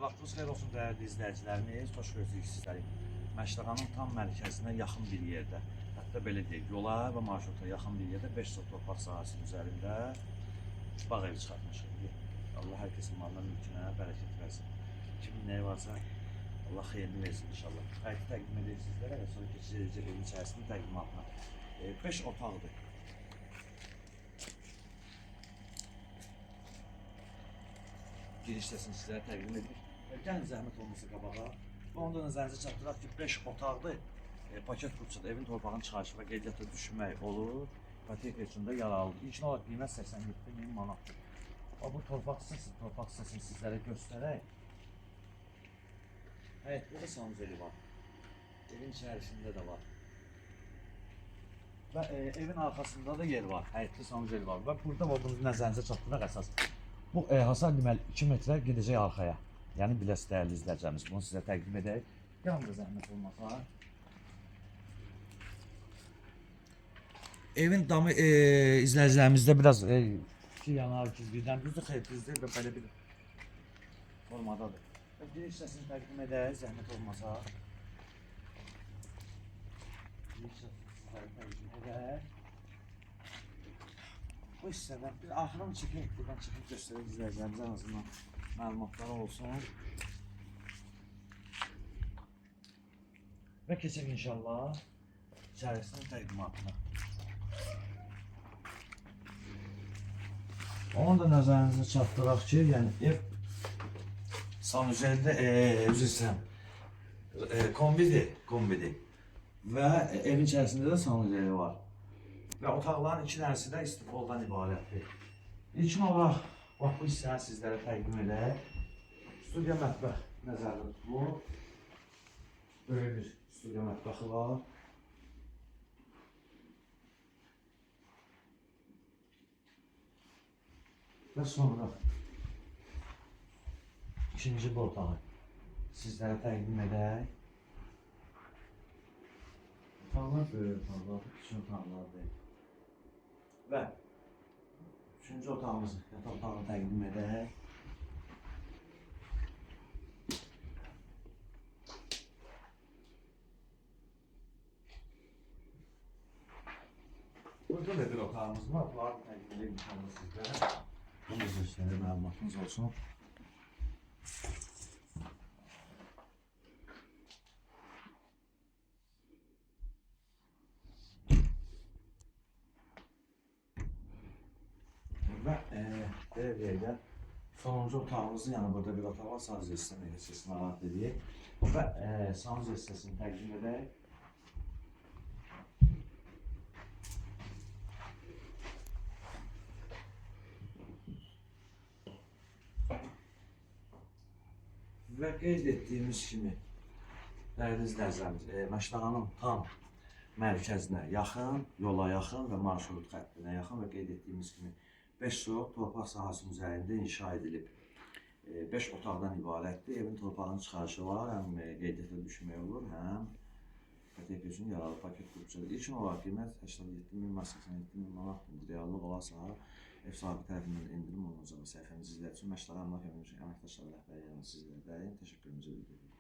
Vaxtınız xeyir olsun dəyərli izləyicilərimiz. Xoş gördük sizləri. Məşləğanın tam mərkəzinə yaxın bir yerdə, hətta belə deyək, yola və marşruta yaxın bir yerdə 5 sot torpaq sahəsinin üzərində bağ evi çıxartmışıq. Allah hər kəsin malına, mülkünə bərəkət versin. Kimin nəyi varsa Allah xeyrini versin inşallah. Qayıtı təqdim edək sizlərə və sonra keçəcək evin içərisinin təqdimatına. 5 otaqdır. Giriş səsini sizlərə təqdim edir. Gəlin zəhmət olmasa qabağa. Onda nəzərinizə çatdıraq ki, 5 otaqdır. Paket qurçada evin torpağın çıxarışı və qeydiyyata düşmək olur. İpoteka üçün də yararlıdır. İlkin olaraq qiymət 87.000 manatdır. Bu torpaq hissəsini sizlərə göstərək. Evet, burada sanuzeli var. Evin içərisində də var. Və evin arxasında da yer var. Həyətli sanuzeli var. Və burada olduğunuz nəzərinizə çatdıraq əsas. Bu hasar deməli 2 metrə gedəcək arxaya. Yəni biləsiz dəyərli izləyicilərimiz. Bunu sizə təqdim edək. Yanında zəhmət olmasa. Evin damı izləyicilərimizdə biraz iki yanar, birdən düzdür, xeyr düzdür və belə bir formadadır. Giriş hissəsini təqdim edək, zəhmət olmasa. Giriş hissəsini təqdim edək. Bu hissədən bir axıran çəkək, buradan çəkək göstərək izləyicilərimizə en azından məlumatları olsun. Və keçək inşallah içərisinin təqdimatına. Onu da nəzərinizə çatdıraq ki, yəni ev sanuzelidə üzr istəyirəm kombidir və evin içərisində də sanuzeli var. Və otaqların iki dənəsi də istifoldan ibarətdir. İlkin olaraq bax bu hissəni sizlərə təqdim edək. Studiya mətbəx nəzərdə tutulur. Böyük bir studiya mətbəxi var. Və sonra ikinci bu otağı sizlərə təqdim edək. Otaqlar böyük otaqlar, kiçik otaqlar deyil. Və üçüncü otağımızı, yataq otağını təqdim edək. Burada da bir otağımız var. Bunları təqdim edək inşallah sizlərə. Bunu da göstərir, məlumatınız olsun. Və belə deyək də, sonuncu otağımızın yanı burada bir otaq var, sanuzeli hissəsini narahat edək. Və sanuzeli hissəsini təqdim edək. Və qeyd etdiyimiz kimi, dəyərli izləyicilərimiz, Məşləğanın tam mərkəzinə yaxın, yola yaxın və marşrut xəttinə yaxın və qeyd etdiyimiz kimi 5 sot torpaq sahəsinin üzərində inşa edilib. 5 otaqdan ibarətdir. Evin torpağının çıxarışı var, həm qeydiyyata düşmək olur, həm ipoteka üçün yararlı paket qurupçadır. İlkin olaraq qiymət 87.000-87.000 manatdır. Reallıq olarsa, ev sahibi tərəfindən endirim olunacaq və səhifəmizi izləyib üçün Məşləğan əmlak əməkdaşları rəhbəri yanı sizlərə dəyin təşəkkürümüzü bildiririk.